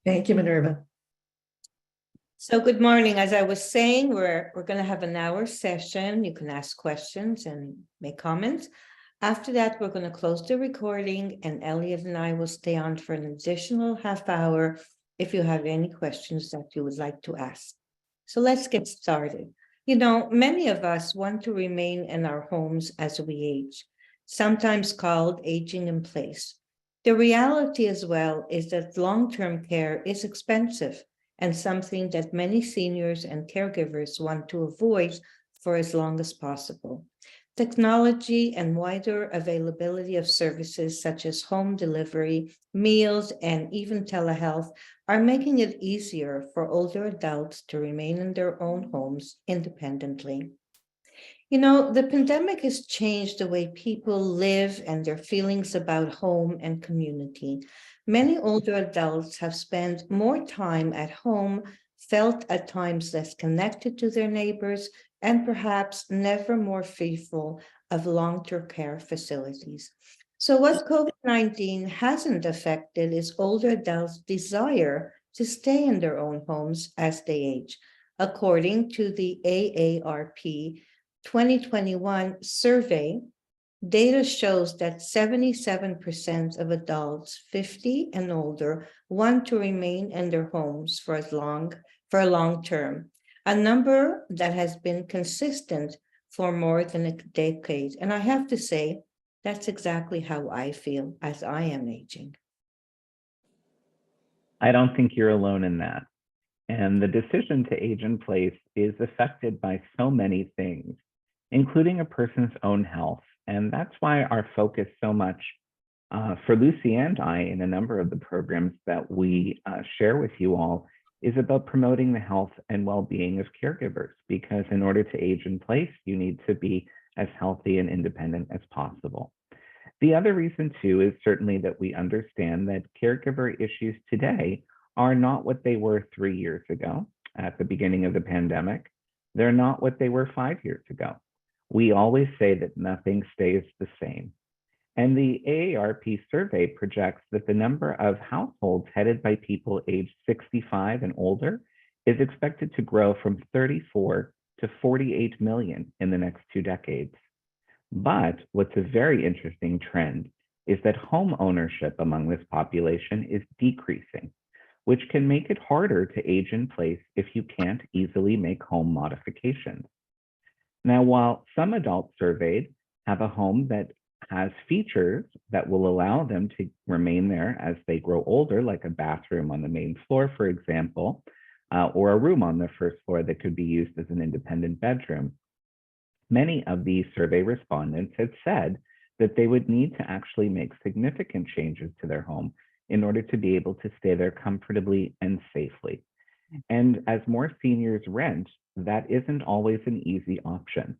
Thank you, Minerva. So good morning. As I was saying, we're going to have an hour session. You can ask questions and make comments. After that, we're going to close the recording, and Elliot and I will stay on for an additional half hour if you have any questions that you would like to ask. So let's get started. You know, many of us want to remain in our homes as we age, sometimes called aging in place. The reality as well is that long-term care is expensive and something that many seniors and caregivers want to avoid for as long as possible. Technology and wider availability of services such as home delivery, meals, and even telehealth are making it easier for older adults to remain in their own homes independently. You know, the pandemic has changed the way people live and their feelings about home and community. Many older adults have spent more time at home, felt at times less connected to their neighbors, and perhaps never more fearful of long-term care facilities. So what COVID-19 hasn't affected is older adults' desire to stay in their own homes as they age. According to the AARP 2021 survey, data shows that 77% of adults 50 and older want to remain in their homes for a long term, a number that has been consistent for more than a decade. And I have to say, that's exactly how I feel as I am aging. I don't think you're alone in that. And the decision to age in place is affected by so many things, including a person's own health. And that's why our focus so much for Lucy and I in a number of the programs that we share with you all is about promoting the health and well-being of caregivers, because in order to age in place, you need to be as healthy and independent as possible. The other reason too is certainly that we understand that caregiver issues today are not what they were 3 years ago at the beginning of the pandemic. They're not what they were 5 years ago. We always say that nothing stays the same. And the AARP survey projects that the number of households headed by people aged 65 and older is expected to grow from 34 to 48 million in the next 2 decades. But what's a very interesting trend is that home ownership among this population is decreasing, which can make it harder to age in place if you can't easily make home modifications. Now, while some adults surveyed have a home that has features that will allow them to remain there as they grow older, like a bathroom on the main floor, for example, or a room on the first floor that could be used as an independent bedroom, many of these survey respondents had said that they would need to actually make significant changes to their home in order to be able to stay there comfortably and safely. And as more seniors rent, that isn't always an easy option.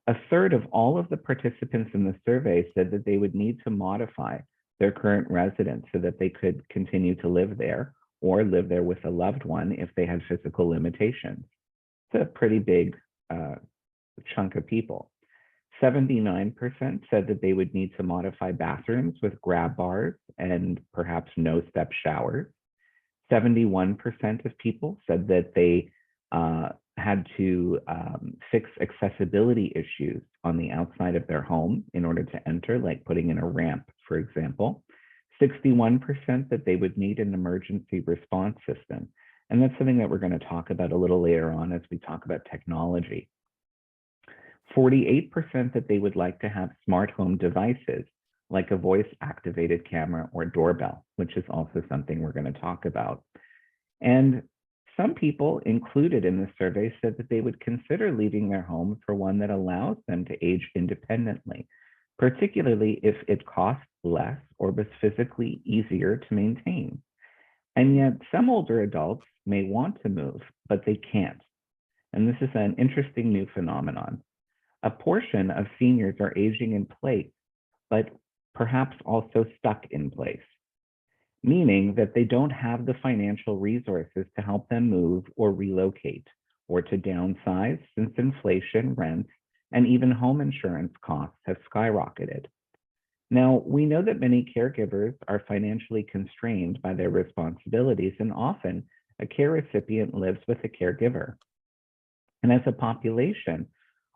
A third of all of the participants in the survey said that they would need to modify their current residence so that they could continue to live there or live there with a loved one if they had physical limitations. It's a pretty big chunk of people. 79% said that they would need to modify bathrooms with grab bars and perhaps no-step showers. 71% of people said that they had to fix accessibility issues on the outside of their home in order to enter, like putting in a ramp, for example. 61% that they would need an emergency response system. And that's something that we're going to talk about a little later on as we talk about technology. 48% that they would like to have smart home devices, like a voice-activated camera or doorbell, which is also something we're going to talk about. And some people included in the survey said that they would consider leaving their home for one that allows them to age independently, particularly if it costs less or was physically easier to maintain. And yet some older adults may want to move, but they can't. And this is an interesting new phenomenon. A portion of seniors are aging in place, but perhaps also stuck in place, meaning that they don't have the financial resources to help them move or relocate or to downsize, since inflation, rents, and even home insurance costs have skyrocketed. Now, we know that many caregivers are financially constrained by their responsibilities, and often a care recipient lives with a caregiver. And as a population,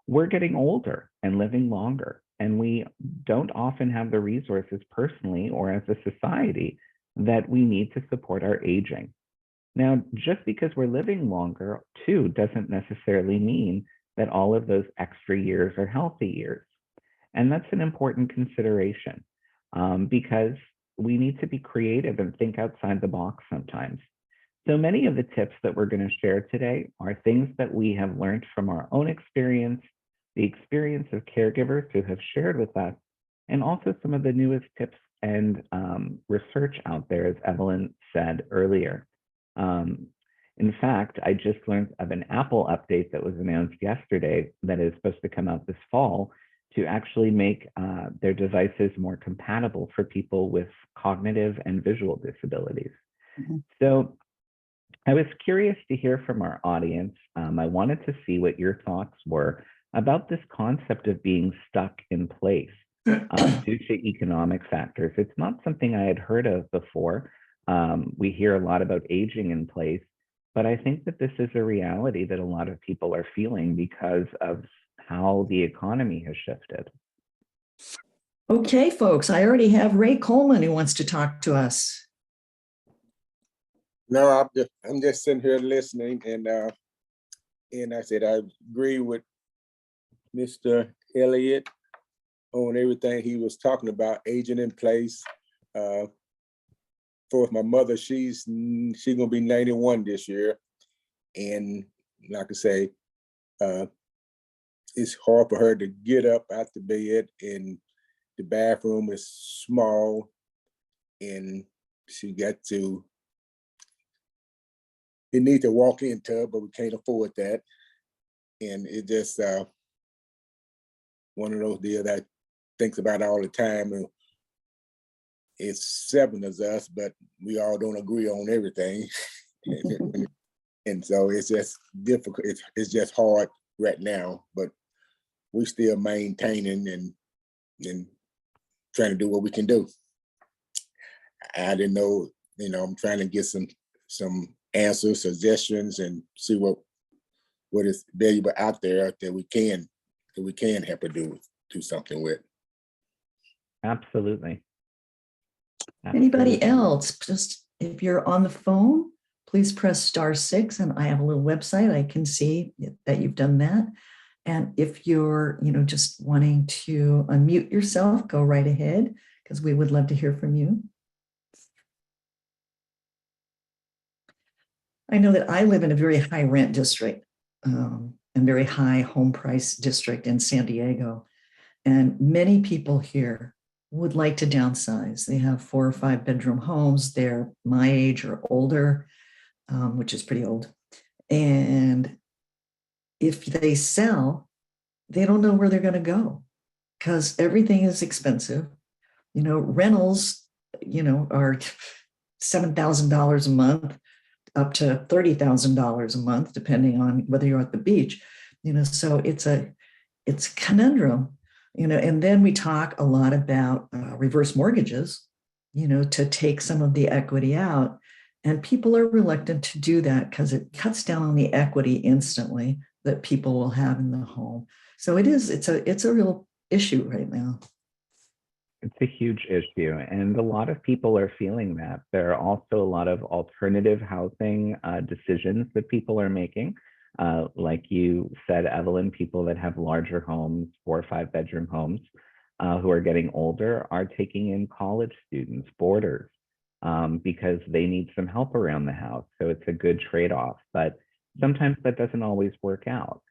we're getting older and living longer, and we don't often have the resources personally or as a society that we need to support our aging. Now, just because we're living longer, too, doesn't necessarily mean that all of those extra years are healthy years. And that's an important consideration because we need to be creative and think outside the box sometimes. So many of the tips that we're going to share today are things that we have learned from our own experience, the experience of caregivers who have shared with us, and also some of the newest tips and research out there, as Evelyn said earlier. In fact, I just learned of an Apple update that was announced yesterday that is supposed to come out this fall to actually make their devices more compatible for people with cognitive and visual disabilities. Mm-hmm. So I was curious to hear from our audience. I wanted to see what your thoughts were about this concept of being stuck in place due to economic factors. It's not something I had heard of before. We hear a lot about aging in place, but I think that this is a reality that a lot of people are feeling because of how the economy has shifted. Okay, folks, I already have Ray Coleman who wants to talk to us. No, I'm just sitting here listening, and I said I agree with Mr. Elliot on everything he was talking about, aging in place. For my mother, she's gonna be 91 this year, and like I say, it's hard for her to get up out the bed, and the bathroom is small, and she needs a walk-in tub, but we can't afford that. And it just one of those deals that I think about all the time. And it's 7 of us, but we all don't agree on everything. And so it's just difficult. It's just hard right now, but we still maintaining and trying to do what we can do. I didn't know, I'm trying to get some answers, suggestions, and see what is valuable out there that we can help her do something with. Absolutely. Anybody else? Just if you're on the phone, please press *6, and I have a little website. I can see that you've done that. And if you're, just wanting to unmute yourself, go right ahead, because we would love to hear from you. I know that I live in a very high rent district and very high home price district in San Diego. And many people here would like to downsize. They have 4 or 5 bedroom homes. They're my age or older, which is pretty old. And if they sell, they don't know where they're going to go because everything is expensive. Rentals, are $7,000 a month up to $30,000 a month, depending on whether you're at the beach. So it's a conundrum. And then we talk a lot about reverse mortgages, to take some of the equity out. And people are reluctant to do that because it cuts down on the equity instantly that people will have in the home. So it's a real issue right now. It's a huge issue, and a lot of people are feeling that. There are also a lot of alternative housing decisions that people are making. Like you said, Evelyn, people that have larger homes, 4 or 5 bedroom homes, who are getting older are taking in college students, boarders, because they need some help around the house. So it's a good trade-off, but sometimes that doesn't always work out.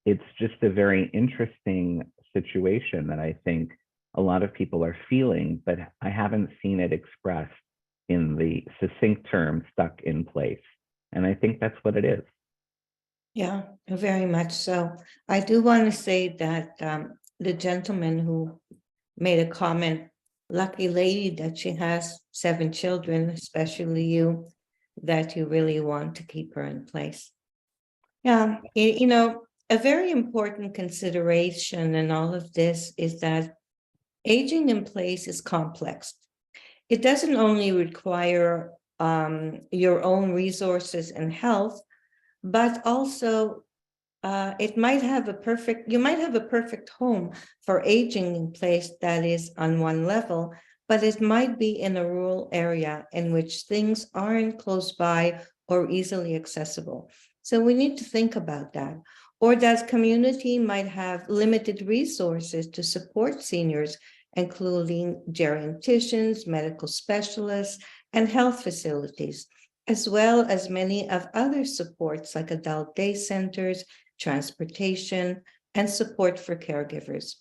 It's just a very interesting situation that I think a lot of people are feeling, but I haven't seen it expressed in the succinct term stuck in place. And I think that's what it is. Yeah, very much so. I do want to say that the gentleman who made a comment, lucky lady that she has 7 children, especially you, that you really want to keep her in place. Yeah, a very important consideration in all of this is that Aging in place is complex. It doesn't only require your own resources and health, but also you might have a perfect home for aging in place that is on one level, but it might be in a rural area in which things aren't close by or easily accessible. So we need to think about that. Or that community might have limited resources to support seniors, including geriatricians, medical specialists, and health facilities, as well as many of other supports like adult day centers, transportation, and support for caregivers.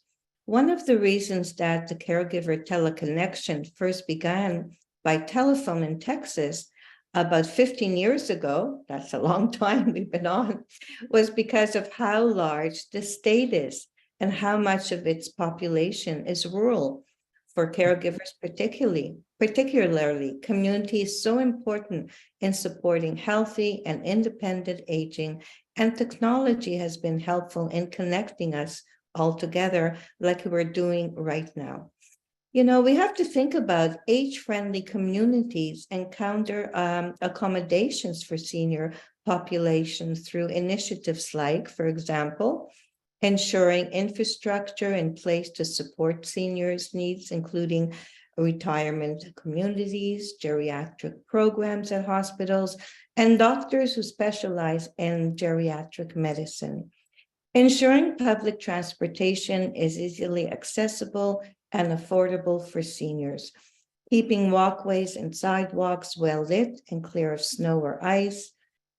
One of the reasons that the caregiver teleconnection first began by telephone in Texas about 15 years ago, that's a long time we've been on, was because of how large the state is and how much of its population is rural. For caregivers particularly, community is so important in supporting healthy and independent aging, and technology has been helpful in connecting us all together like we're doing right now. You know, we have to think about age-friendly communities and counter accommodations for senior populations through initiatives like, for example, ensuring infrastructure in place to support seniors' needs, including retirement communities, geriatric programs at hospitals, and doctors who specialize in geriatric medicine. Ensuring public transportation is easily accessible and affordable for seniors. Keeping walkways and sidewalks well lit and clear of snow or ice.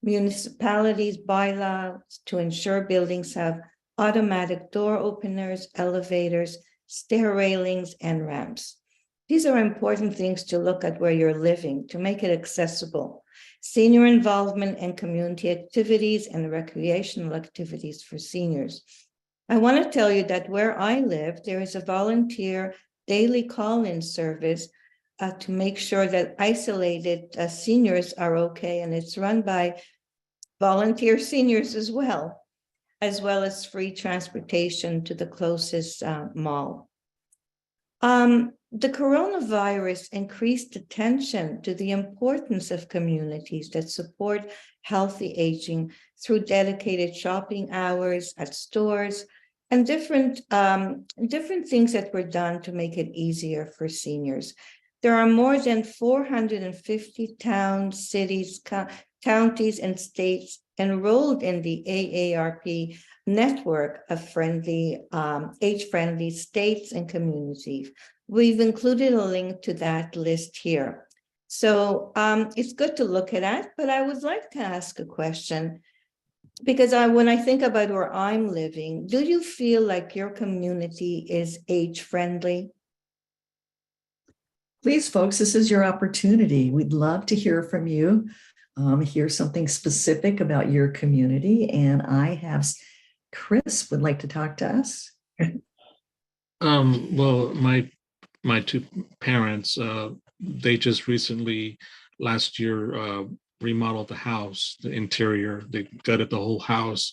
Municipalities' bylaws to ensure buildings have automatic door openers, elevators, stair railings, and ramps. These are important things to look at where you're living to make it accessible. Senior involvement in community activities and recreational activities for seniors. I want to tell you that where I live, there is a volunteer daily call-in service to make sure that isolated seniors are okay, and it's run by volunteer seniors as well as free transportation to the closest mall. The coronavirus increased attention to the importance of communities that support healthy aging through dedicated shopping hours at stores and different things that were done to make it easier for seniors. There are more than 450 towns, cities, counties, and states enrolled in the AARP network of age-friendly states and communities. We've included a link to that list here. So it's good to look at that, but I would like to ask a question, because when I think about where I'm living, do you feel like your community is age-friendly? Please, folks, this is your opportunity. We'd love to hear from you, hear something specific about your community. And I have Chris would like to talk to us. Well, my two parents, they just recently last year remodeled the house, the interior. They gutted the whole house,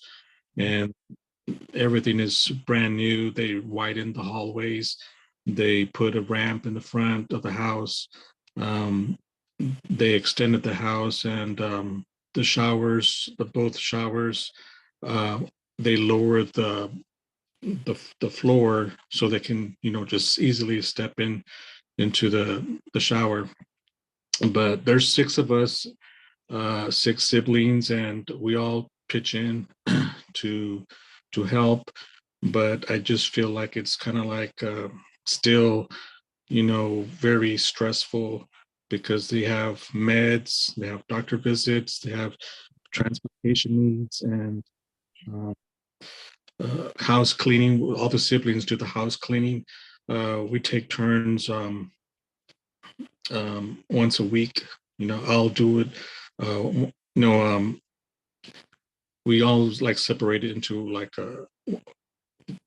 and everything is brand new. They widened the hallways. They put a ramp in the front of the house. They extended the house, and the showers, both showers, they lowered the floor so they can, just easily step into the shower. But there's 6 of us, 6 siblings, and we all pitch in to help. But I just feel like it's kind of like still, very stressful, because they have meds, they have doctor visits, they have transportation needs, and house cleaning. All the siblings do the house cleaning. We take turns once a week. I'll do it. We all like separate it into like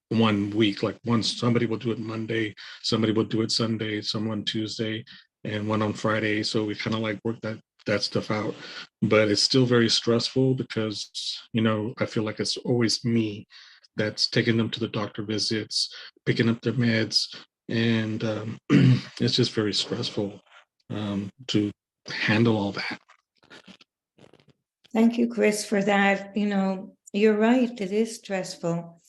1 week. Like somebody will do it Monday, somebody will do it Sunday, someone Tuesday, and one on Friday. So we kind of like work that stuff out. But it's still very stressful because I feel like it's always me that's taking them to the doctor visits, picking up their meds, and it's just very stressful to handle all that. Thank you, Chris, for that. You know, you're right, it is stressful.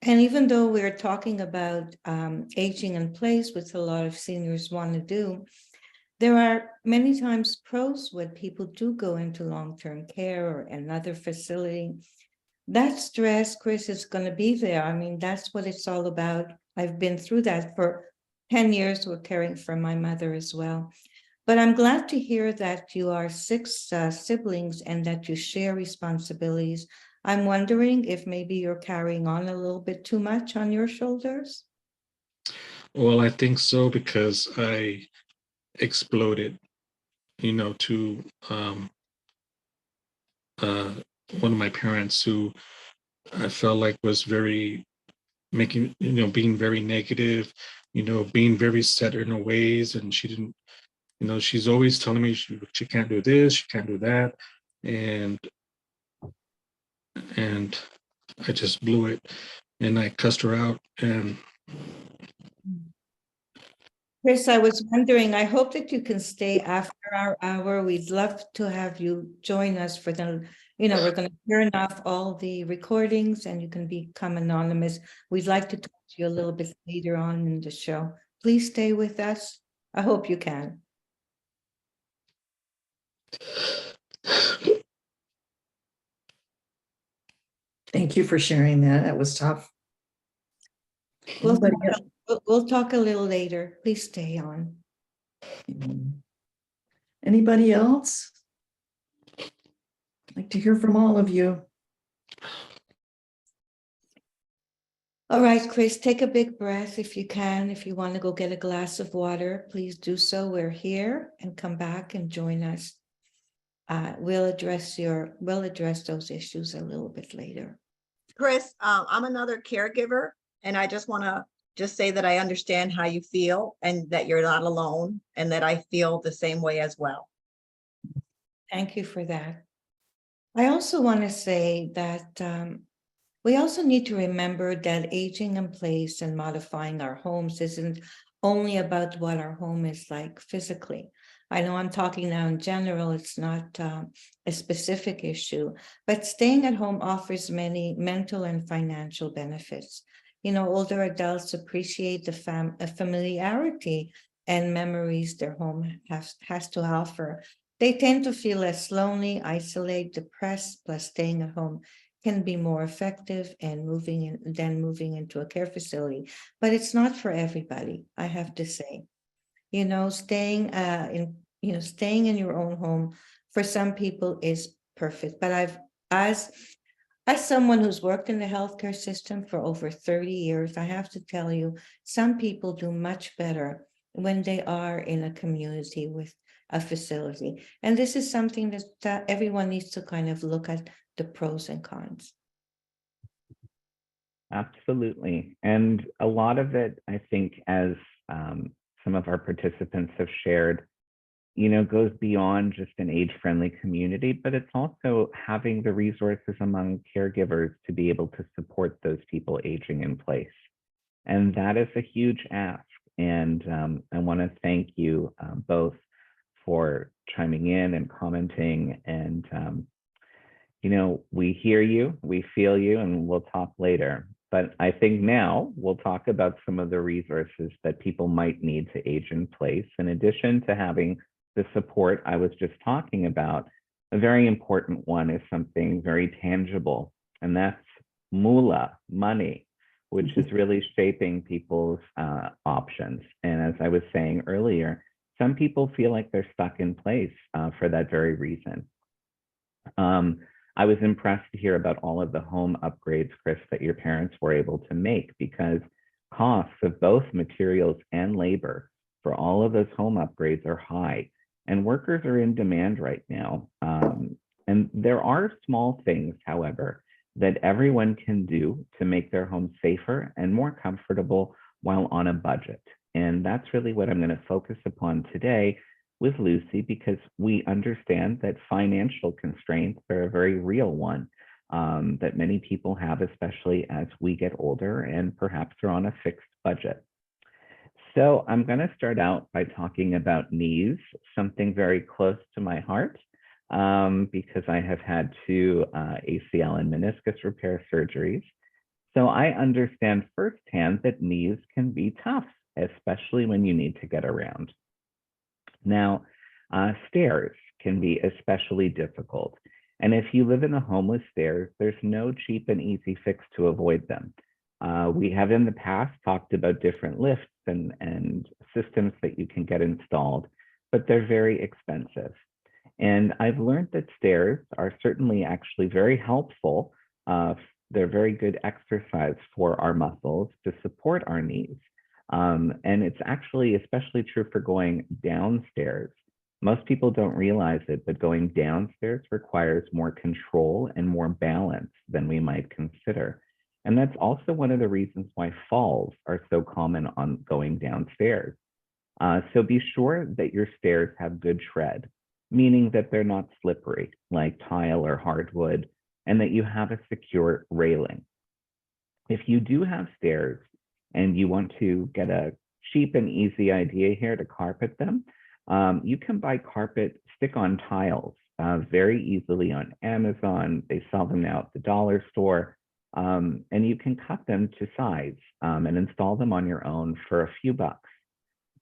And even though we're talking about aging in place, which a lot of seniors want to do, there are many times pros when people do go into long-term care or another facility. That stress, Chris, is going to be there. I mean, that's what it's all about. I've been through that for 10 years with caring for my mother as well. But I'm glad to hear that you are 6 siblings and that you share responsibilities. I'm wondering if maybe you're carrying on a little bit too much on your shoulders. Well, I think so, because I exploded, to uh, one of my parents who I felt like was very being very negative, being very set in her ways. And she didn't, she's always telling me she can't do this, she can't do that. And I just blew it, and I cussed her out. And Chris, I was wondering, I hope that you can stay after our hour. We'd love to have you join us for we're going to turn off all the recordings and you can become anonymous. We'd like to talk to you a little bit later on in the show. Please stay with us. I hope you can. Thank you for sharing that. That was tough. We'll Anybody talk, we'll talk a little later. Please stay on. Anybody else? I'd like to hear from all of you. All right, Chris, take a big breath if you can. If you want to go get a glass of water, please do so. We're here, and come back and join us. We'll address those issues a little bit later. Chris, I'm another caregiver, and I just want to say that I understand how you feel and that you're not alone, and that I feel the same way as well. Thank you for that. I also want to say that we also need to remember that aging in place and modifying our homes isn't only about what our home is like physically. I know I'm talking now in general, it's not a specific issue, but staying at home offers many mental and financial benefits. Older adults appreciate the familiarity and memories their home has to offer. They tend to feel less lonely, isolated, depressed, plus staying at home can be more effective and moving into a care facility. But it's not for everybody, I have to say. Staying in your own home for some people is perfect. But as someone who's worked in the healthcare system for over 30 years, I have to tell you, some people do much better when they are in a community with a facility. And this is something that everyone needs to kind of look at the pros and cons. Absolutely. And a lot of it, I think, as some of our participants have shared, goes beyond just an age-friendly community, but it's also having the resources among caregivers to be able to support those people aging in place. And that is a huge ask. And I want to thank you both for chiming in and commenting. And, we hear you, we feel you, and we'll talk later. But I think now we'll talk about some of the resources that people might need to age in place. In addition to having the support I was just talking about, a very important one is something very tangible, and that's moolah, money, which is really shaping people's options. And as I was saying earlier, some people feel like they're stuck in place for that very reason. I was impressed to hear about all of the home upgrades, Chris, that your parents were able to make, because costs of both materials and labor for all of those home upgrades are high, and workers are in demand right now. And there are small things, however, that everyone can do to make their home safer and more comfortable while on a budget. And that's really what I'm going to focus upon today with Lucy, because we understand that financial constraints are a very real one that many people have, especially as we get older and perhaps are on a fixed budget. So I'm going to start out by talking about knees, something very close to my heart, because I have had two ACL and meniscus repair surgeries. So I understand firsthand that knees can be tough, especially when you need to get around. Now, stairs can be especially difficult. And if you live in a home with stairs, there's no cheap and easy fix to avoid them. We have in the past talked about different lifts and systems that you can get installed, but they're very expensive. And I've learned that stairs are certainly actually very helpful. They're very good exercise for our muscles to support our knees. And it's actually especially true for going downstairs. Most people don't realize it, but going downstairs requires more control and more balance than we might consider. And that's also one of the reasons why falls are so common on going downstairs. So be sure that your stairs have good tread, meaning that they're not slippery like tile or hardwood, and that you have a secure railing. If you do have stairs and you want to get a cheap and easy idea here to carpet them, you can buy carpet stick-on tiles very easily on Amazon. They sell them now at the dollar store. And you can cut them to size and install them on your own for a few bucks.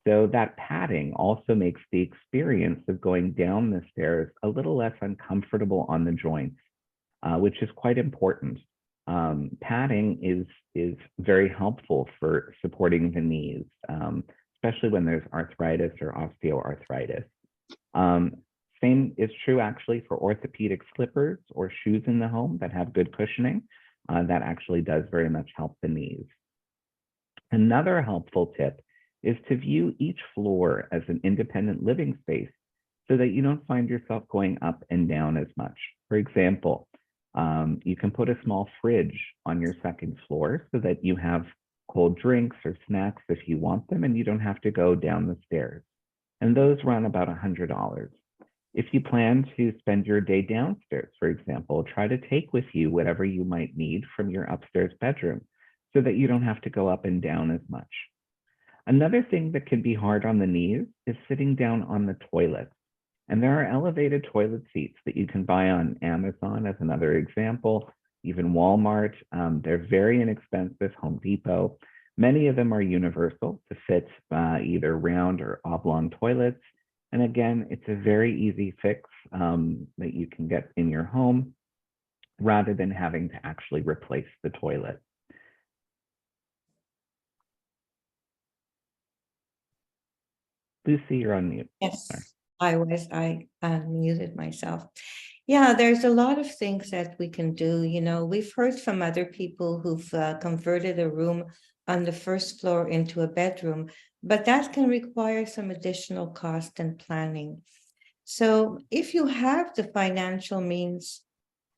So that padding also makes the experience of going down the stairs a little less uncomfortable on the joints, which is quite important. Padding is very helpful for supporting the knees, especially when there's arthritis or osteoarthritis. Same is true actually for orthopedic slippers or shoes in the home that have good cushioning. That actually does very much help the knees. Another helpful tip is to view each floor as an independent living space so that you don't find yourself going up and down as much. For example, you can put a small fridge on your second floor so that you have cold drinks or snacks if you want them and you don't have to go down the stairs. And those run about $100. If you plan to spend your day downstairs, for example, try to take with you whatever you might need from your upstairs bedroom so that you don't have to go up and down as much. Another thing that can be hard on the knees is sitting down on the toilet. And there are elevated toilet seats that you can buy on Amazon as another example, even Walmart. They're very inexpensive, Home Depot. Many of them are universal to fit either round or oblong toilets. And again, it's a very easy fix that you can get in your home rather than having to actually replace the toilet. Lucy, you're on mute. Yes, Sorry. I unmuted myself. Yeah, there's a lot of things that we can do. You know, we've heard from other people who've converted a room on the first floor into a bedroom, but that can require some additional cost and planning. So if you have the financial means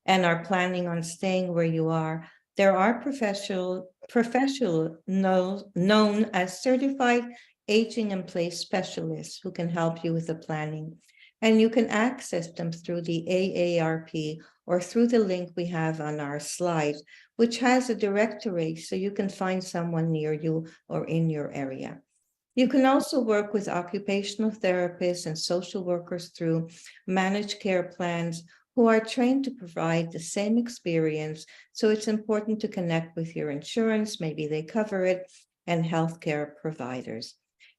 and are planning on staying where you are, there are professionals known as certified aging in place specialists who can help you with the planning. And you can access them through the AARP or through the link we have on our slide, which has a directory so you can find someone near you or in your area. You can also work with occupational therapists and social workers through managed care plans who are trained to provide the same experience. So it's important to connect with your insurance, maybe they cover it, and healthcare providers.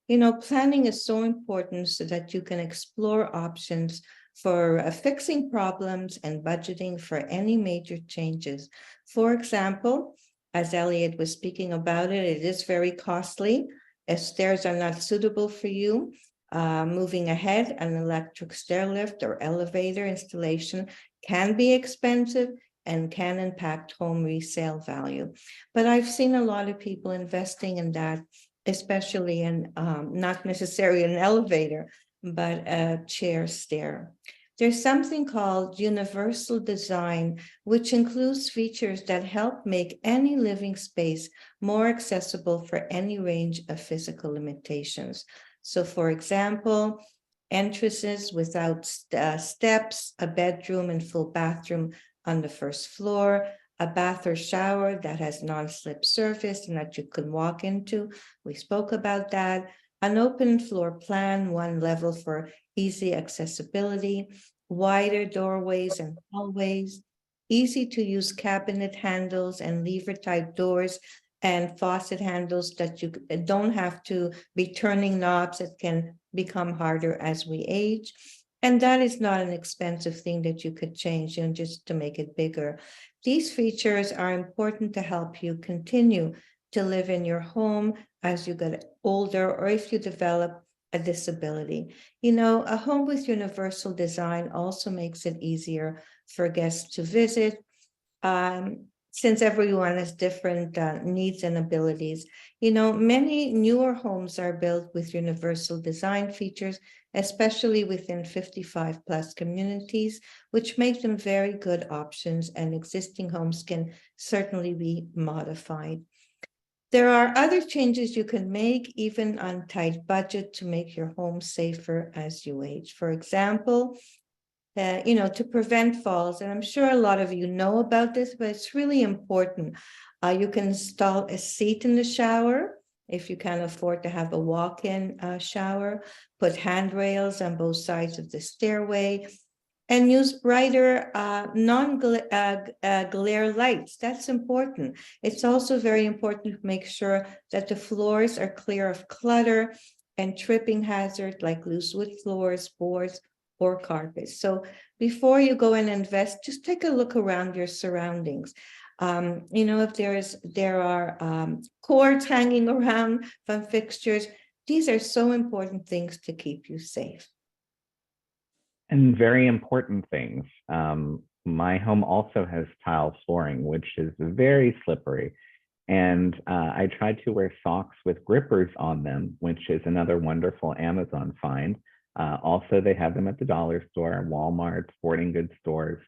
You know, planning is so important so that you can explore options for fixing problems and budgeting for any major changes. For example, as Elliot was speaking about it, it is very costly. If stairs are not suitable for you, moving ahead, an electric stair lift or elevator installation can be expensive and can impact home resale value. But I've seen a lot of people investing in that, especially in not necessarily an elevator, but a chair stair. There's something called universal design, which includes features that help make any living space more accessible for any range of physical limitations. So for example, entrances without steps, a bedroom and full bathroom on the first floor, a bath or shower that has non-slip surface and that you can walk into. We spoke about that. An open floor plan, one level for easy accessibility, wider doorways and hallways, easy to use cabinet handles and lever type doors and faucet handles that you don't have to be turning knobs that can become harder as we age. And that is not an expensive thing that you could change, just to make it bigger. These features are important to help you continue to live in your home as you get older, or if you develop a disability. A home with universal design also makes it easier for guests to visit, since everyone has different needs and abilities. Many newer homes are built with universal design features, especially within 55+ communities, which make them very good options, and existing homes can certainly be modified. There are other changes you can make, even on tight budget, to make your home safer as you age. For example, to prevent falls, and I'm sure a lot of you know about this, but it's really important. You can install a seat in the shower if you can afford to have a walk-in shower, put handrails on both sides of the stairway, and use brighter non-glare lights. That's important. It's also very important to make sure that the floors are clear of clutter and tripping hazards like loose wood floors, boards, or carpets. So before you go and invest, just take a look around your surroundings. If there are cords hanging around from fixtures, these are so important things to keep you safe. And very important things. My home also has tile flooring, which is very slippery. And I tried to wear socks with grippers on them, which is another wonderful Amazon find. Also, they have them at the dollar store, Walmart, sporting goods stores.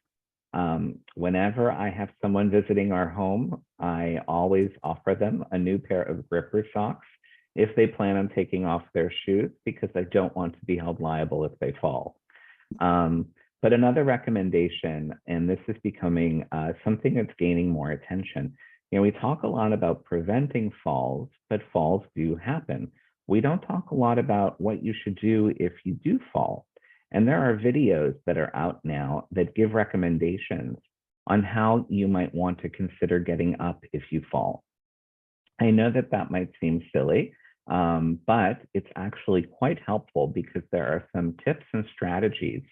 Whenever I have someone visiting our home, I always offer them a new pair of gripper socks if they plan on taking off their shoes, because I don't want to be held liable if they fall. But another recommendation, and this is becoming something that's gaining more attention. We talk a lot about preventing falls, but falls do happen. We don't talk a lot about what you should do if you do fall. And there are videos that are out now that give recommendations on how you might want to consider getting up if you fall. I know that that might seem silly, but it's actually quite helpful because there are some tips and strategies.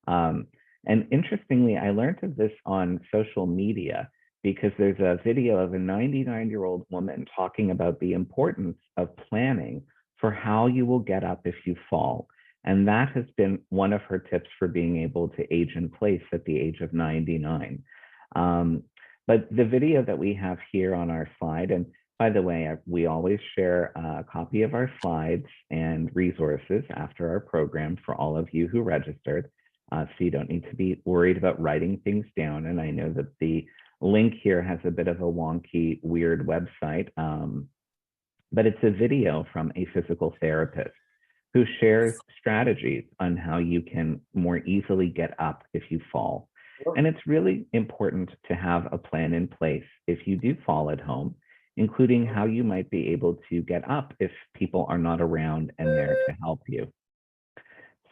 And interestingly, I learned of this on social media because there's a video of a 99-year-old woman talking about the importance of planning for how you will get up if you fall. And that has been one of her tips for being able to age in place at the age of 99. But the video that we have here on our slide, and by the way, we always share a copy of our slides and resources after our program for all of you who registered. So you don't need to be worried about writing things down. And I know that the link here has a bit of a wonky, weird website, but it's a video from a physical therapist who shares strategies on how you can more easily get up if you fall. And it's really important to have a plan in place if you do fall at home, including how you might be able to get up if people are not around and there to help you.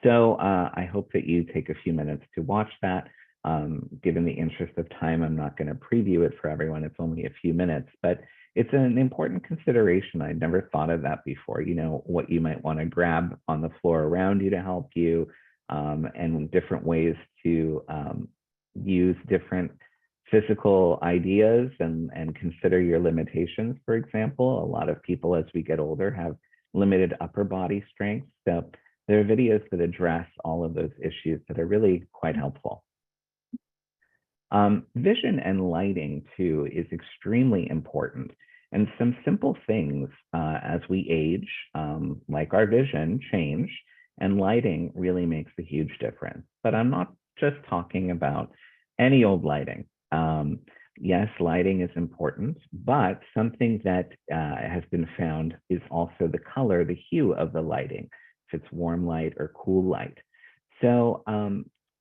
So I hope that you take a few minutes to watch that. Given the interest of time, I'm not going to preview it for everyone. It's only a few minutes, but it's an important consideration. I'd never thought of that before, what you might want to grab on the floor around you to help you, and different ways to use different physical ideas and consider your limitations. For example, a lot of people as we get older have limited upper body strength. So there are videos that address all of those issues that are really quite helpful. Vision and lighting too is extremely important. And some simple things as we age, like our vision change, and lighting really makes a huge difference. But I'm not just talking about any old lighting. Yes, lighting is important, but something that has been found is also the color, the hue of the lighting, if it's warm light or cool light. So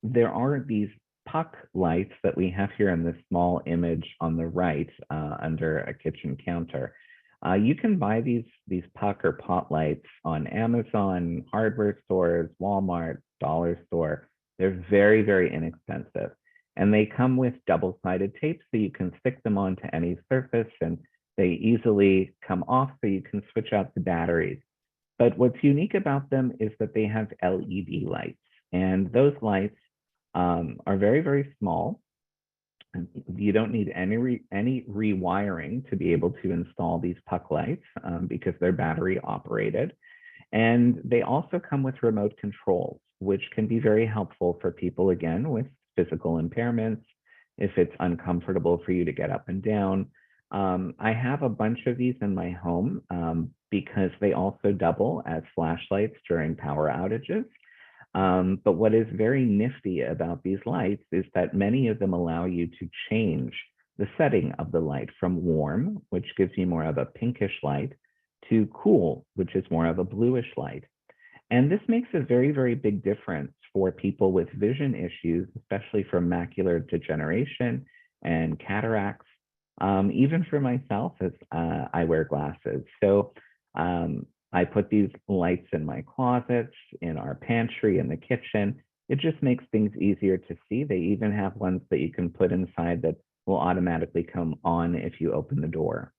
there are these puck lights that we have here in this small image on the right under a kitchen counter. You can buy these puck or pot lights on Amazon, hardware stores, Walmart, dollar store. They're very, very inexpensive. And they come with double-sided tape so you can stick them onto any surface, and they easily come off so you can switch out the batteries. But what's unique about them is that they have LED lights, and those lights are very, very small. You don't need any rewiring to be able to install these puck lights because they're battery operated. And they also come with remote controls, which can be very helpful for people, again, with physical impairments, if it's uncomfortable for you to get up and down. I have a bunch of these in my home because they also double as flashlights during power outages. But what is very nifty about these lights is that many of them allow you to change the setting of the light from warm, which gives you more of a pinkish light, to cool, which is more of a bluish light. And this makes a very, very big difference for people with vision issues, especially from macular degeneration and cataracts, even for myself as I wear glasses. So I put these lights in my closets, in our pantry, in the kitchen. It just makes things easier to see. They even have ones that you can put inside that will automatically come on if you open the door.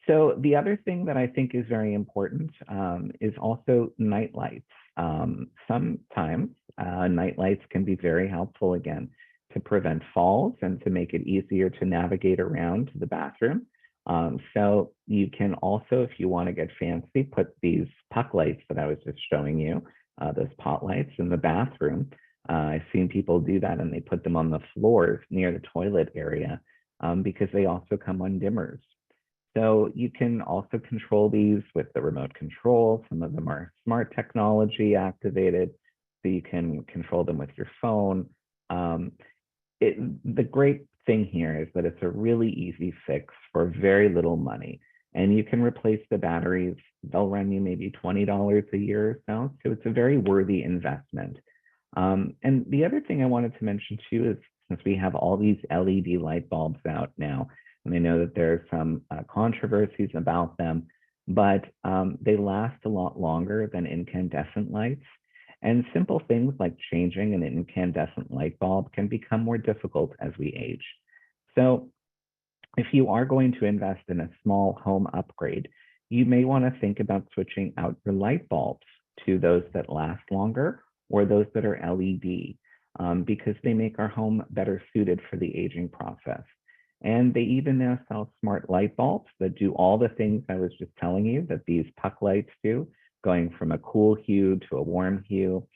So the other thing that I think is very important is also night lights. Sometimes night lights can be very helpful, again, to prevent falls and to make it easier to navigate around to the bathroom. So you can also, if you want to get fancy, put these puck lights that I was just showing you, those pot lights in the bathroom. I've seen people do that, and they put them on the floors near the toilet area because they also come on dimmers. So you can also control these with the remote control. Some of them are smart technology activated, so you can control them with your phone. The great thing here is that it's a really easy fix for very little money, and you can replace the batteries. They'll run you maybe $20 a year or so. So it's a very worthy investment. And the other thing I wanted to mention too is, since we have all these LED light bulbs out now, and I know that there are some controversies about them, but they last a lot longer than incandescent lights. And simple things like changing an incandescent light bulb can become more difficult as we age. So if you are going to invest in a small home upgrade, you may want to think about switching out your light bulbs to those that last longer or those that are LED, because they make our home better suited for the aging process. And they even now sell smart light bulbs that do all the things I was just telling you that these puck lights do, going from a cool hue to a warm hue.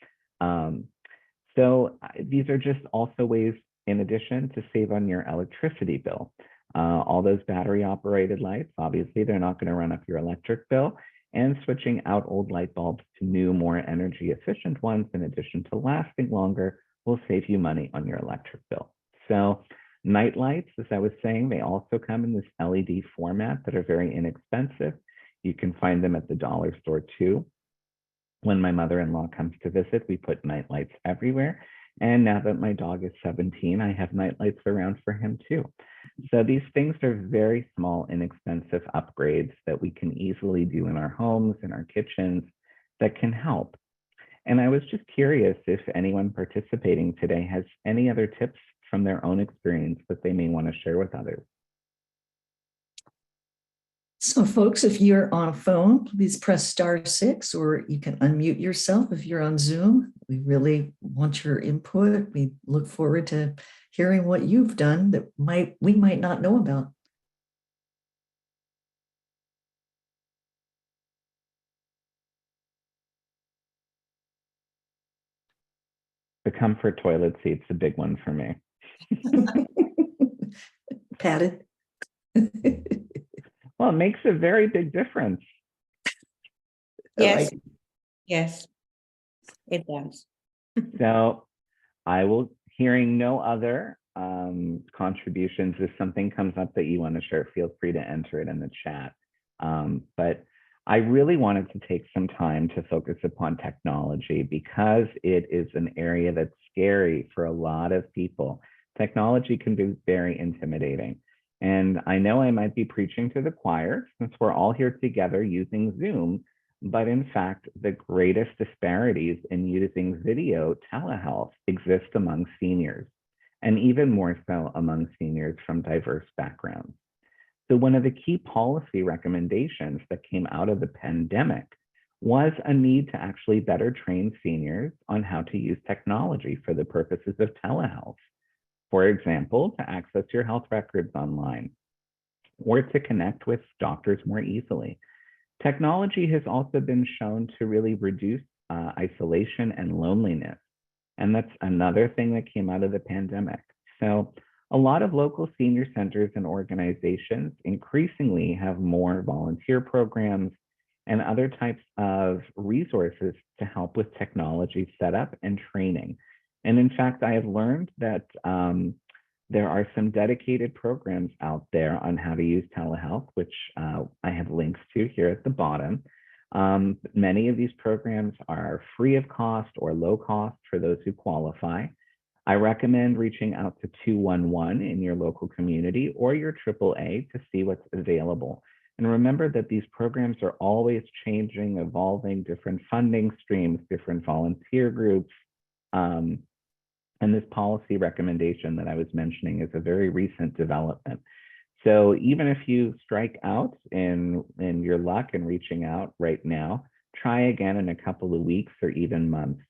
So these are just also ways, in addition, to save on your electricity bill. All those battery operated lights, obviously, they're not going to run up your electric bill. And switching out old light bulbs to new, more energy efficient ones, in addition to lasting longer, will save you money on your electric bill. So night lights, as I was saying, they also come in this LED format that are very inexpensive. You can find them at the dollar store too. When my mother-in-law comes to visit, we put night lights everywhere. And now that my dog is 17, I have night lights around for him too. So these things are very small, inexpensive upgrades that we can easily do in our homes, in our kitchens, that can help. And I was just curious if anyone participating today has any other tips from their own experience that they may want to share with others. So folks, if you're on a phone, please press *6, or you can unmute yourself if you're on Zoom. We really want your input. We look forward to hearing what you've done that we might not know about. The comfort toilet seat's a big one for me. Padded. Well, it makes a very big difference. Yes, yes, it does. So I will, hearing no other contributions, if something comes up that you want to share, feel free to enter it in the chat. But I really wanted to take some time to focus upon technology because it is an area that's scary for a lot of people. Technology can be very intimidating. And I know I might be preaching to the choir since we're all here together using Zoom, but in fact, the greatest disparities in using video telehealth exist among seniors, and even more so among seniors from diverse backgrounds. So one of the key policy recommendations that came out of the pandemic was a need to actually better train seniors on how to use technology for the purposes of telehealth. For example, to access your health records online or to connect with doctors more easily. Technology has also been shown to really reduce isolation and loneliness. And that's another thing that came out of the pandemic. So a lot of local senior centers and organizations increasingly have more volunteer programs and other types of resources to help with technology setup and training. And in fact, I have learned that there are some dedicated programs out there on how to use telehealth, which I have links to here at the bottom. Many of these programs are free of cost or low cost for those who qualify. I recommend reaching out to 211 in your local community or your AAA to see what's available. And remember that these programs are always changing, evolving, different funding streams, different volunteer groups. And this policy recommendation that I was mentioning is a very recent development. So even if you strike out in your luck and reaching out right now, try again in a couple of weeks or even months.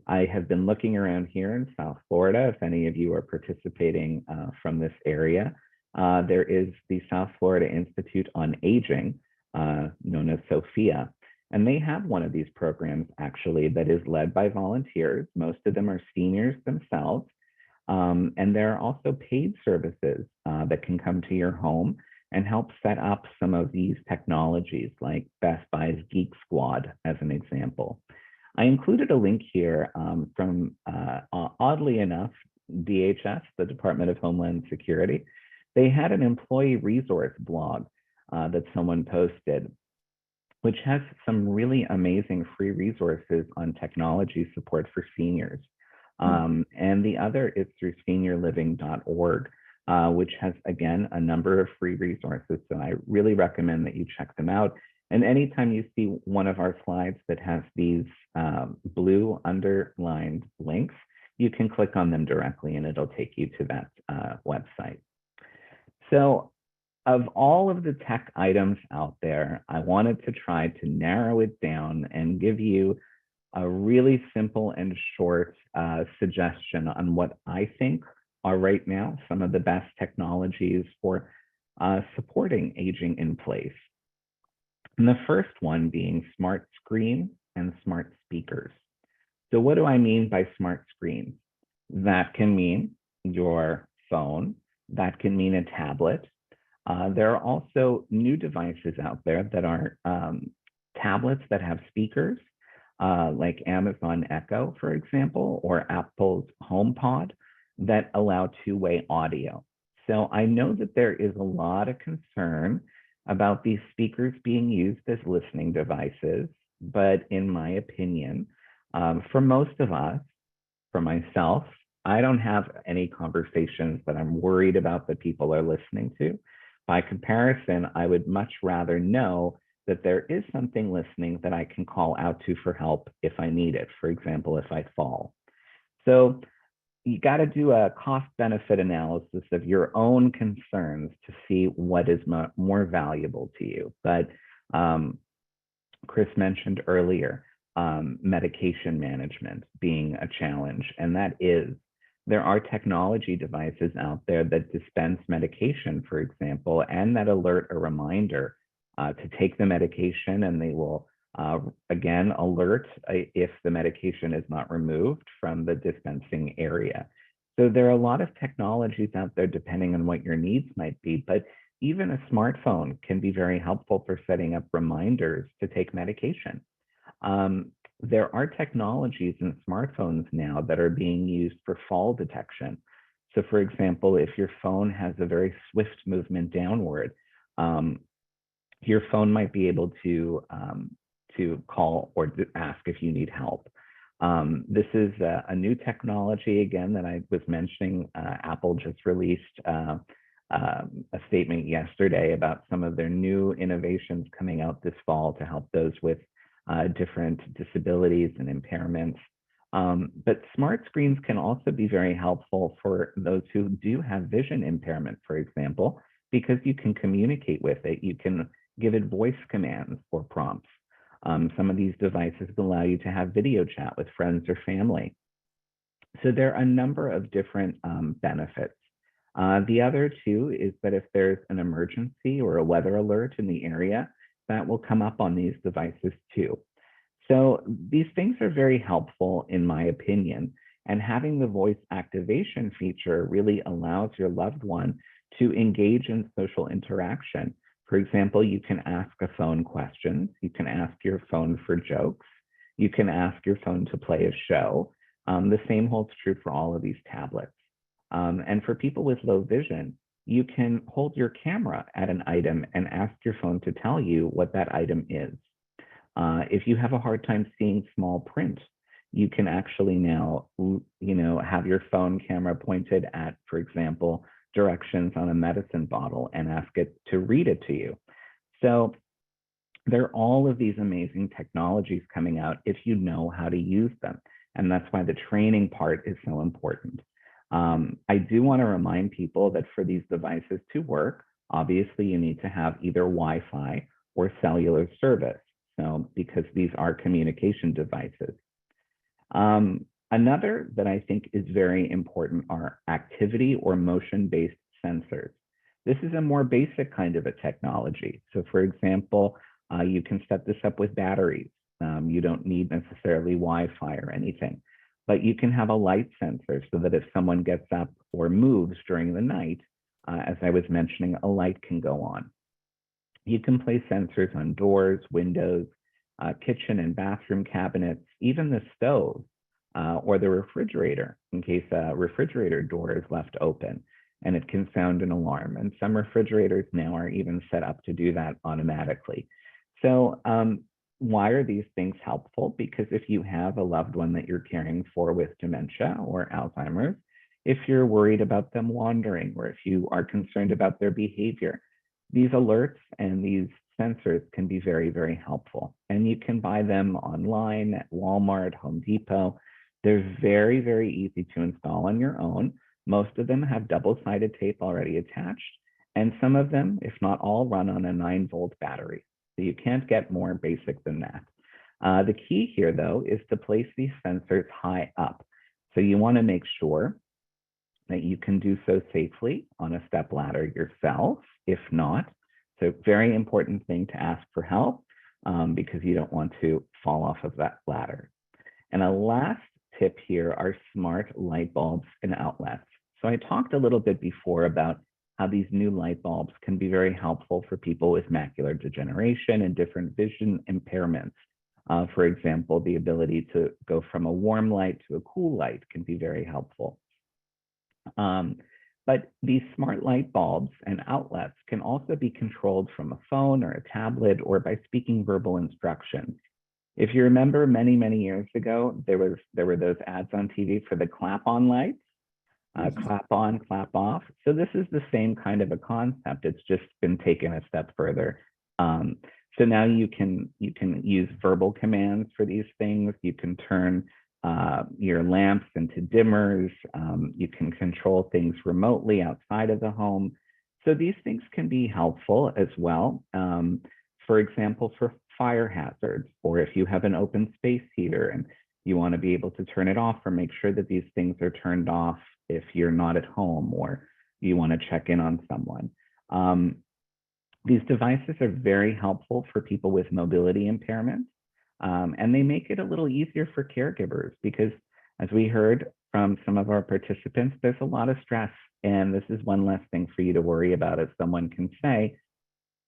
I have been looking around here in South Florida. If any of you are participating from this area, there is the South Florida Institute on Aging, known as SOFIA. And they have one of these programs actually that is led by volunteers. Most of them are seniors themselves. And there are also paid services that can come to your home and help set up some of these technologies, like Best Buy's Geek Squad, as an example. I included a link here from, oddly enough, DHS, the Department of Homeland Security. They had an employee resource blog that someone posted, which has some really amazing free resources on technology support for seniors. And the other is through seniorliving.org, which has, again, a number of free resources. So I really recommend that you check them out. And anytime you see one of our slides that has these blue underlined links, you can click on them directly and it'll take you to that website. So of all of the tech items out there, I wanted to try to narrow it down and give you a really simple and short suggestion on what I think are right now some of the best technologies for supporting aging in place. And the first one being smart screens and smart speakers. So what do I mean by smart screens? That can mean your phone, that can mean a tablet. There are also new devices out there that are tablets that have speakers, like Amazon Echo, for example, or Apple's HomePod that allow two-way audio. So I know that there is a lot of concern about these speakers being used as listening devices, but in my opinion, for most of us, for myself, I don't have any conversations that I'm worried about that people are listening to. By comparison, I would much rather know that there is something listening that I can call out to for help if I need it, for example, if I fall. So you got to do a cost-benefit analysis of your own concerns to see what is more valuable to you. But Chris mentioned earlier, medication management being a challenge, and that is, there are technology devices out there that dispense medication, for example, and that alert a reminder to take the medication, and they will, again, alert if the medication is not removed from the dispensing area. So there are a lot of technologies out there depending on what your needs might be, but even a smartphone can be very helpful for setting up reminders to take medication. There are technologies in smartphones now that are being used for fall detection. So for example, if your phone has a very swift movement downward, your phone might be able to call or to ask if you need help. This is a new technology, again, that I was mentioning. Apple just released a statement yesterday about some of their new innovations coming out this fall to help those with different disabilities and impairments. But smart screens can also be very helpful for those who do have vision impairment, for example, because you can communicate with it. You can give it voice commands or prompts. Some of these devices allow you to have video chat with friends or family. So there are a number of different benefits. The other two is that if there's an emergency or a weather alert in the area, that will come up on these devices too. So these things are very helpful in my opinion, and having the voice activation feature really allows your loved one to engage in social interaction. For example, you can ask a phone questions, you can ask your phone for jokes, you can ask your phone to play a show. The same holds true for all of these tablets. And for people with low vision, you can hold your camera at an item and ask your phone to tell you what that item is. If you have a hard time seeing small print, you can actually now, have your phone camera pointed at, for example, directions on a medicine bottle and ask it to read it to you. So there are all of these amazing technologies coming out if you know how to use them. And that's why the training part is so important. I do want to remind people that for these devices to work, obviously you need to have either Wi-Fi or cellular service. So because these are communication devices. Another that I think is very important are activity or motion-based sensors. This is a more basic kind of a technology. So for example, you can set this up with batteries. You don't need necessarily Wi-Fi or anything, but you can have a light sensor so that if someone gets up or moves during the night, as I was mentioning, a light can go on. You can place sensors on doors, windows, kitchen and bathroom cabinets, even the stove or the refrigerator, in case a refrigerator door is left open and it can sound an alarm. And some refrigerators now are even set up to do that automatically. So why are these things helpful? Because if you have a loved one that you're caring for with dementia or Alzheimer's, if you're worried about them wandering, or if you are concerned about their behavior, these alerts and these sensors can be very, very helpful. And you can buy them online at Walmart, Home Depot. They're very, very easy to install on your own. Most of them have double-sided tape already attached. And some of them, if not all, run on a 9-volt battery. So you can't get more basic than that. The key here, though, is to place these sensors high up. So you want to make sure that you can do so safely on a step ladder yourself. If not, so very important thing to ask for help because you don't want to fall off of that ladder. And a last tip here are smart light bulbs and outlets. So I talked a little bit before about how these new light bulbs can be very helpful for people with macular degeneration and different vision impairments. For example, the ability to go from a warm light to a cool light can be very helpful. But these smart light bulbs and outlets can also be controlled from a phone or a tablet or by speaking verbal instructions. If you remember many, many years ago, there were those ads on TV for the clap-on lights, clap on, clap off. So this is the same kind of a concept. It's just been taken a step further. So now you can use verbal commands for these things. You can turn your lamps into dimmers. You can control things remotely outside of the home. So these things can be helpful as well. For example, for fire hazards, or if you have an open space heater and you want to be able to turn it off or make sure that these things are turned off if you're not at home or you want to check in on someone. These devices are very helpful for people with mobility impairments. And they make it a little easier for caregivers because, as we heard from some of our participants, there's a lot of stress. And this is one less thing for you to worry about, as someone can say,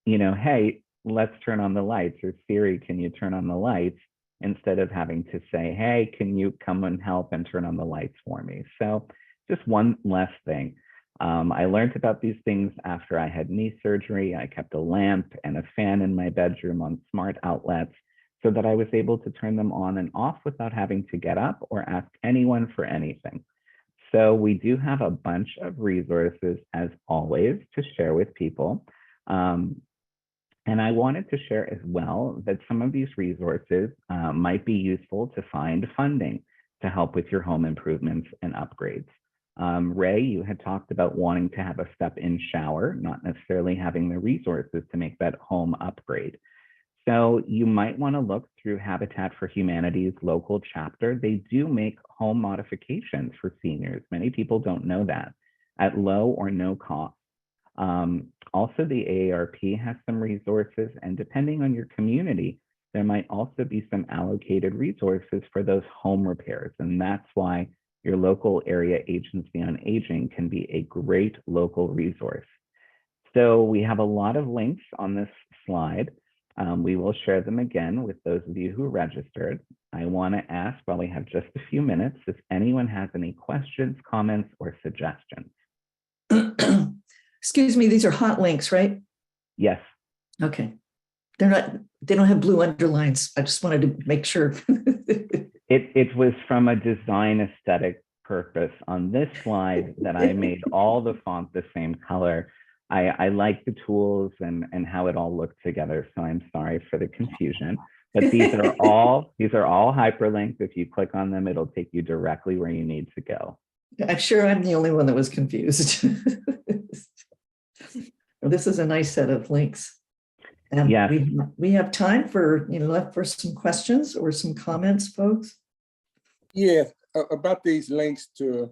hey, let's turn on the lights, or Siri, can you turn on the lights? Instead of having to say, hey, can you come and help and turn on the lights for me? So just one less thing. I learned about these things after I had knee surgery. I kept a lamp and a fan in my bedroom on smart outlets so that I was able to turn them on and off without having to get up or ask anyone for anything. So we do have a bunch of resources, as always, to share with people. And I wanted to share as well that some of these resources might be useful to find funding to help with your home improvements and upgrades. Ray, you had talked about wanting to have a step-in shower, not necessarily having the resources to make that home upgrade. So you might want to look through Habitat for Humanity's local chapter. They do make home modifications for seniors. Many people don't know that, at low or no cost. Also, the AARP has some resources, and depending on your community, there might also be some allocated resources for those home repairs. And that's why your local area agency on aging can be a great local resource. So we have a lot of links on this slide. We will share them again with those of you who registered. I want to ask, while we have just a few minutes, if anyone has any questions, comments, or suggestions. Excuse me, these are hot links, right? Yes. Okay. They don't have blue underlines. I just wanted to make sure. It was from a design aesthetic purpose on this slide that I made all the font the same color. I like the tools and how it all looked together. So I'm sorry for the confusion, but these are all hyperlinked. If you click on them, it'll take you directly where you need to go. I'm sure I'm the only one that was confused. This is a nice set of links. And yes. we have time for, left for some questions or some comments, folks. Yeah, about these links to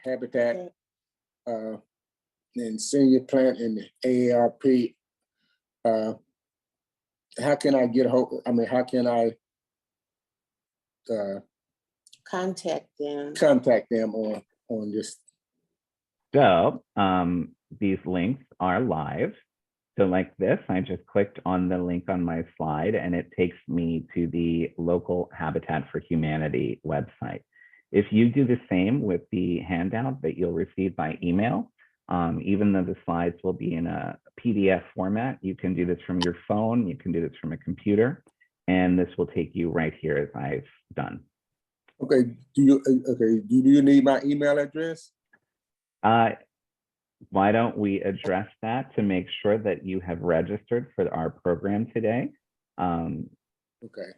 Habitat and Senior Plant and the AARP. How can I get a hold? I mean, how can I contact them on this? So these links are live. So like this, I just clicked on the link on my slide and it takes me to the local Habitat for Humanity website. If you do the same with the handout that you'll receive by email, even though the slides will be in a PDF format, you can do this from your phone, you can do this from a computer, and this will take you right here as I've done. Okay, do you need my email address? Why don't we address that to make sure that you have registered for our program today? Okay.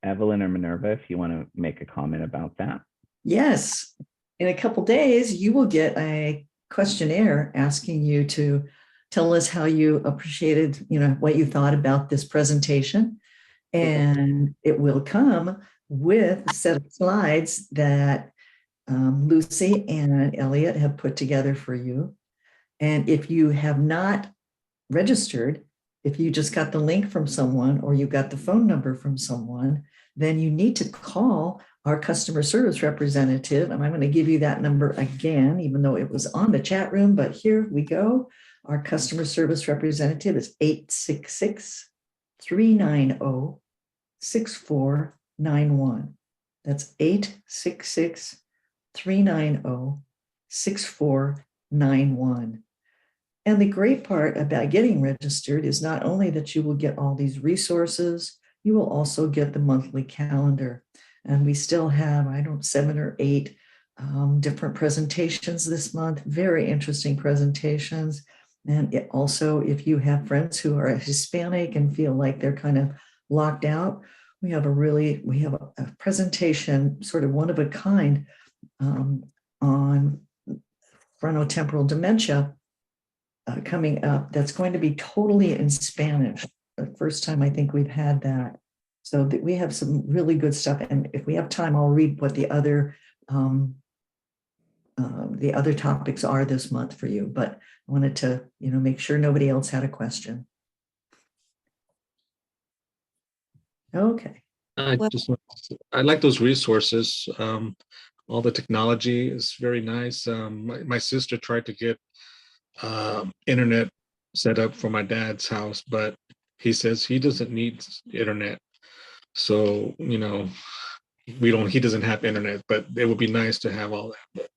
Evelyn or Minerva, if you want to make a comment about that. Yes. In a couple days, you will get a questionnaire asking you to tell us how you appreciated, what you thought about this presentation. And it will come with a set of slides that Lucy and Elliot have put together for you. And if you have not registered, if you just got the link from someone or you got the phone number from someone, then you need to call our customer service representative. And I'm going to give you that number again, even though it was on the chat room, but here we go. Our customer service representative is 866-390-6491. That's 866-390-6491. And the great part about getting registered is not only that you will get all these resources, you will also get the monthly calendar. And we still have, 7 or 8 different presentations this month, very interesting presentations. And it also, if you have friends who are Hispanic and feel like they're kind of locked out, we have a presentation, sort of one of a kind, on frontotemporal dementia coming up. That's going to be totally in Spanish. The first time I think we've had that. So we have some really good stuff. And if we have time, I'll read what the other topics are this month for you. But I wanted to, make sure nobody else had a question. Okay. I like those resources. All the technology is very nice. My sister tried to get internet set up for my dad's house, but he says he doesn't need internet. So, he doesn't have internet, but it would be nice to have all that.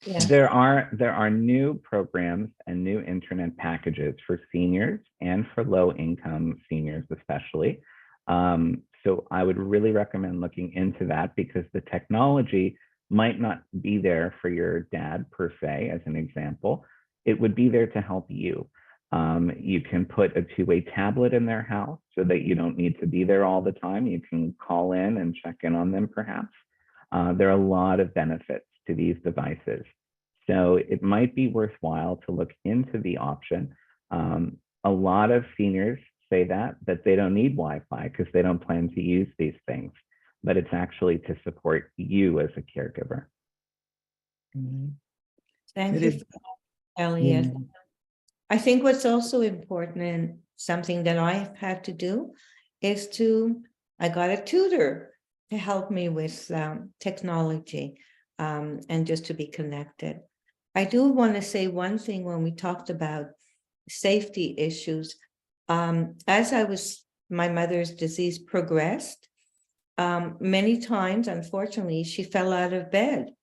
Yeah. There are new programs and new internet packages for seniors and for low-income seniors especially. So I would really recommend looking into that, because the technology might not be there for your dad per se, as an example. It would be there to help you. You can put a two-way tablet in their house so that you don't need to be there all the time. You can call in and check in on them perhaps. There are a lot of benefits to these devices. So it might be worthwhile to look into the option. A lot of seniors say that they don't need Wi-Fi because they don't plan to use these things, but it's actually to support you as a caregiver. Mhm. Thank It you, is- for that, Elliot. Yeah. I think what's also important, and something that I've had to do, is I got a tutor to help me with technology and just to be connected. I do want to say one thing when we talked about safety issues. As my mother's disease progressed, many times, unfortunately, she fell out of bed.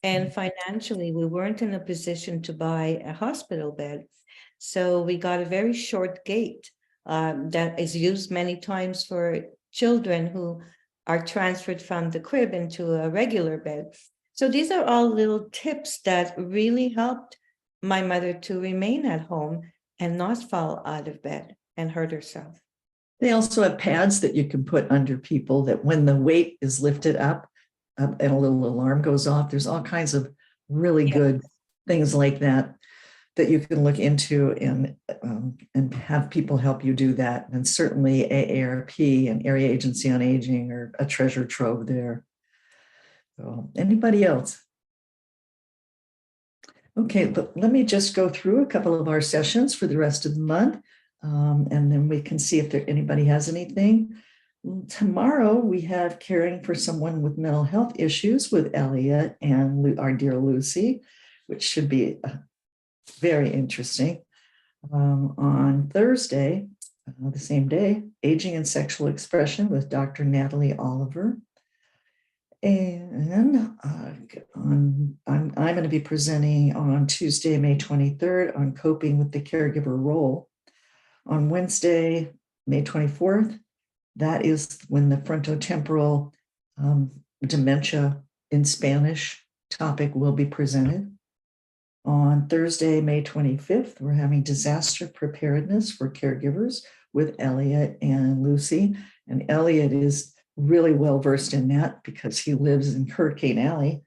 And financially, we weren't in a position to buy a hospital bed. So we got a very short gate that is used many times for children who are transferred from the crib into a regular bed. So these are all little tips that really helped my mother to remain at home and not fall out of bed and hurt herself. They also have pads that you can put under people that when the weight is lifted up and a little alarm goes off, there's all kinds of really good things like that that you can look into and have people help you do that. And certainly AARP and Area Agency on Aging are a treasure trove there. So anybody else? Okay, but let me just go through a couple of our sessions for the rest of the month, and then we can see if anybody has anything. Tomorrow we have Caring for Someone with Mental Health Issues with Elliot and our dear Lucy, which should be very interesting. On Thursday, the same day, Aging and Sexual Expression with Dr. Natalie Oliver. And I'm going to be presenting on Tuesday, May 23rd on coping with the caregiver role. On Wednesday, May 24th, that is when the frontotemporal dementia in Spanish topic will be presented. On Thursday, May 25th, we're having disaster preparedness for caregivers with Elliot and Lucy. And Elliot is really well versed in that because he lives in Hurricane Alley.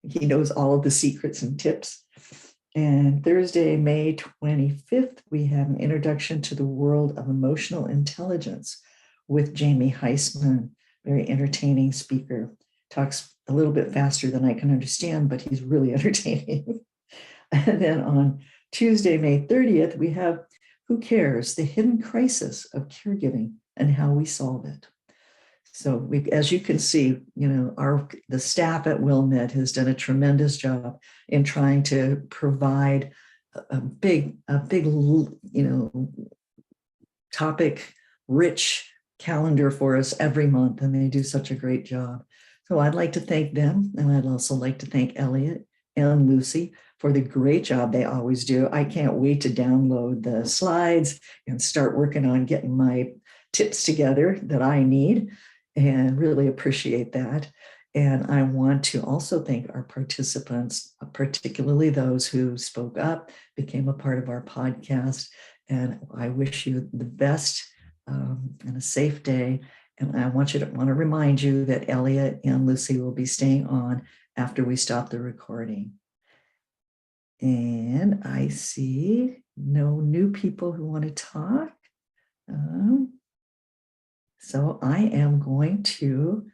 He knows all of the secrets and tips. And Thursday, May 25th, we have an introduction to the world of emotional intelligence with Jamie Heisman, very entertaining speaker. Talks a little bit faster than I can understand, but he's really entertaining. And then on Tuesday, May 30th, we have Who Cares? The Hidden Crisis of Caregiving and How We Solve It. So as you can see, the staff at WillMed has done a tremendous job in trying to provide a big, topic rich calendar for us every month, and they do such a great job. So I'd like to thank them, and I'd also like to thank Elliot and Lucy for the great job they always do. I can't wait to download the slides and start working on getting my tips together that I need, and really appreciate that. And I want to also thank our participants, particularly those who spoke up, became a part of our podcast. And I wish you the best and a safe day. And I want to remind you that Elliot and Lucy will be staying on after we stop the recording. And I see no new people who want to talk. So I am going to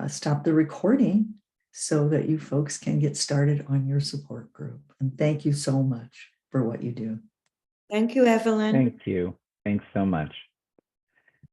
stop the recording so that you folks can get started on your support group. And thank you so much for what you do. Thank you, Evelyn. Thank you. Thanks so much.